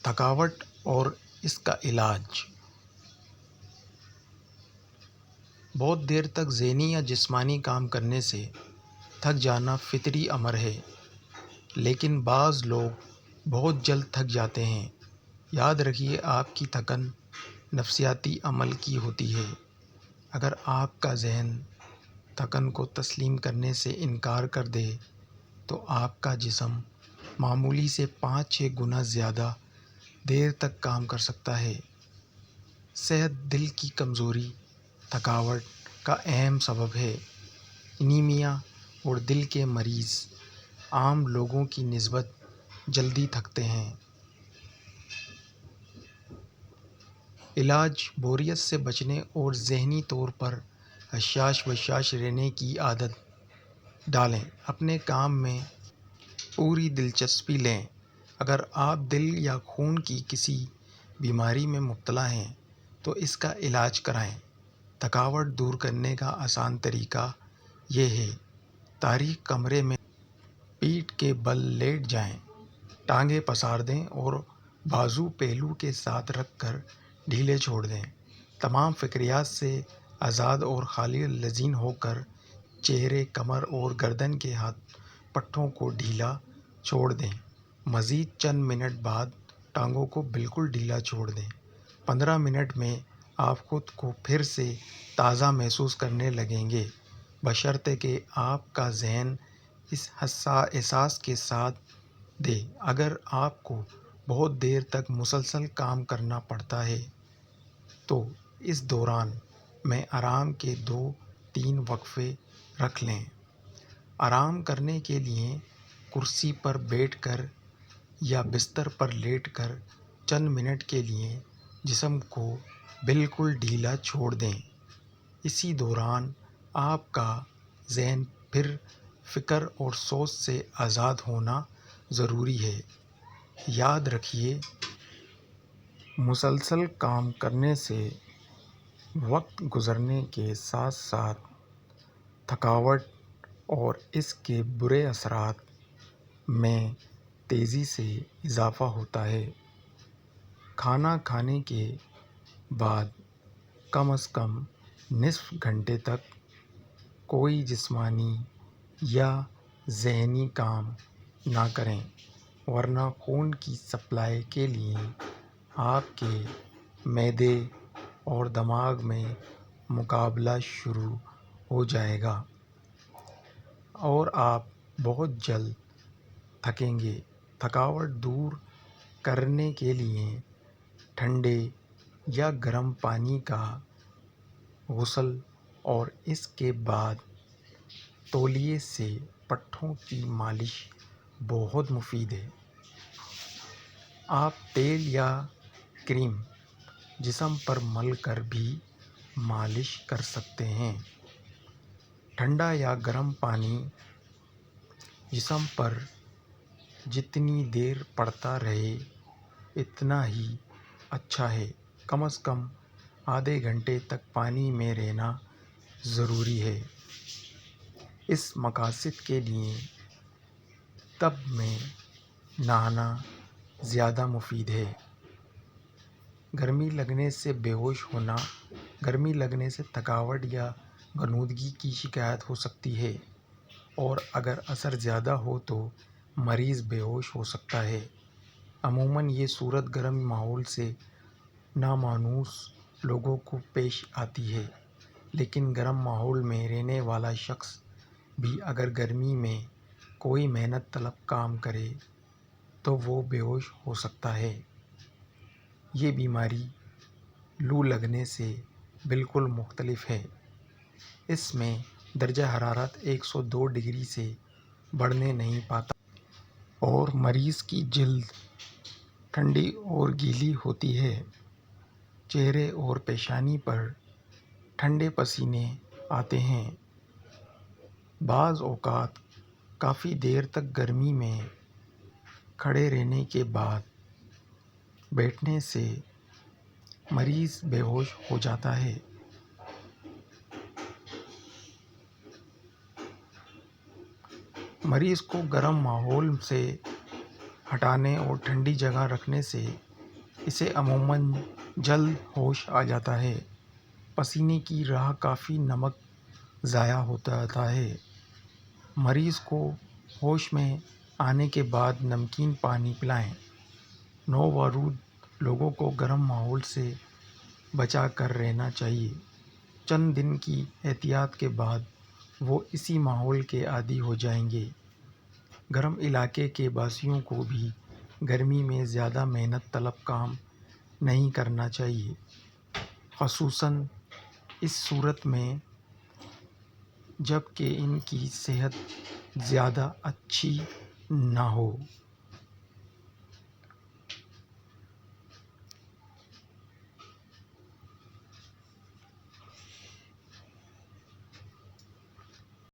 تھکاوٹ اور اس کا علاج۔ بہت دیر تک ذہنی یا جسمانی کام کرنے سے تھک جانا فطری امر ہے، لیکن بعض لوگ بہت جلد تھک جاتے ہیں۔ یاد رکھیے، آپ کی تھکن نفسیاتی عمل کی ہوتی ہے۔ اگر آپ کا ذہن تھکن کو تسلیم کرنے سے انکار کر دے تو آپ کا جسم معمولی سے 5-6 گنا زیادہ دیر تک کام کر سکتا ہے۔ صحت دل کی کمزوری تھکاوٹ کا اہم سبب ہے۔ انیمیا اور دل کے مریض عام لوگوں کی نسبت جلدی تھکتے ہیں۔ علاج: بوریت سے بچنے اور ذہنی طور پر حشاش بشاش رہنے کی عادت ڈالیں۔ اپنے کام میں پوری دلچسپی لیں۔ اگر آپ دل یا خون کی کسی بیماری میں مبتلا ہیں تو اس کا علاج کرائیں۔ تھکاوٹ دور کرنے کا آسان طریقہ یہ ہے: تاریک کمرے میں پیٹھ کے بل لیٹ جائیں، ٹانگیں پسار دیں اور بازو پہلو کے ساتھ رکھ کر ڈھیلے چھوڑ دیں۔ تمام فکریات سے آزاد اور خالی ذہن ہو کر چہرے، کمر اور گردن کے ہاتھ پٹھوں کو ڈھیلا چھوڑ دیں۔ مزید چند منٹ بعد ٹانگوں کو بالکل ڈھیلا چھوڑ دیں۔ 15 منٹ میں آپ خود کو پھر سے تازہ محسوس کرنے لگیں گے، بشرطے کہ آپ کا ذہن اس احساس کے ساتھ دے۔ اگر آپ کو بہت دیر تک مسلسل کام کرنا پڑتا ہے تو اس دوران میں آرام کے 2-3 وقفے رکھ لیں۔ آرام کرنے کے لیے کرسی پر بیٹھ کر یا بستر پر لیٹ کر چند منٹ کے لیے جسم کو بالکل ڈھیلا چھوڑ دیں۔ اسی دوران آپ کا ذہن پھر فکر اور سوچ سے آزاد ہونا ضروری ہے۔ یاد رکھیے، مسلسل کام کرنے سے وقت گزرنے کے ساتھ ساتھ تھکاوٹ اور اس کے برے اثرات میں تیزی سے اضافہ ہوتا ہے۔ کھانا کھانے کے بعد کم از کم نصف گھنٹے تک کوئی جسمانی یا ذہنی کام نہ کریں، ورنہ خون کی سپلائی کے لیے آپ کے معدے اور دماغ میں مقابلہ شروع ہو جائے گا اور آپ بہت جلد تھکیں گے۔ تھکاوٹ دور کرنے کے لیے ٹھنڈے یا گرم پانی کا غسل اور اس کے بعد تولیے سے پٹھوں کی مالش بہت مفید ہے۔ آپ تیل یا کریم جسم پر مل کر بھی مالش کر سکتے ہیں۔ ٹھنڈا یا گرم پانی جسم پر جتنی دیر پڑتا رہے اتنا ہی اچھا ہے۔ کم از کم آدھے گھنٹے تک پانی میں رہنا ضروری ہے۔ اس مقصد کے لیے ٹب میں نہانا زیادہ مفید ہے۔ گرمی لگنے سے بے ہوش ہونا: گرمی لگنے سے تھکاوٹ یا غنودگی کی شکایت ہو سکتی ہے اور اگر اثر زیادہ ہو تو مریض بے ہوش ہو سکتا ہے۔ عموماً یہ صورت گرم ماحول سے نامانوس لوگوں کو پیش آتی ہے، لیکن گرم ماحول میں رہنے والا شخص بھی اگر گرمی میں کوئی محنت طلب کام کرے تو وہ بے ہوش ہو سکتا ہے۔ یہ بیماری لو لگنے سے بالکل مختلف ہے۔ اس میں درجہ حرارت 102 ڈگری سے بڑھنے نہیں پاتا اور مریض کی جلد ٹھنڈی اور گیلی ہوتی ہے۔ چہرے اور پیشانی پر ٹھنڈے پسینے آتے ہیں۔ بعض اوقات کافی دیر تک گرمی میں کھڑے رہنے کے بعد بیٹھنے سے مریض بے ہوش ہو جاتا ہے۔ مریض کو گرم ماحول سے ہٹانے اور ٹھنڈی جگہ رکھنے سے اسے عموماً جلد ہوش آ جاتا ہے۔ پسینے کی راہ کافی نمک ضائع ہوتا ہے۔ مریض کو ہوش میں آنے کے بعد نمکین پانی پلائیں۔ نوآلود لوگوں کو گرم ماحول سے بچا کر رہنا چاہیے۔ چند دن کی احتیاط کے بعد وہ اسی ماحول کے عادی ہو جائیں گے۔ گرم علاقے کے باشندوں کو بھی گرمی میں زیادہ محنت طلب کام نہیں کرنا چاہیے، خصوصاً اس صورت میں جب کہ ان کی صحت زیادہ اچھی نہ ہو۔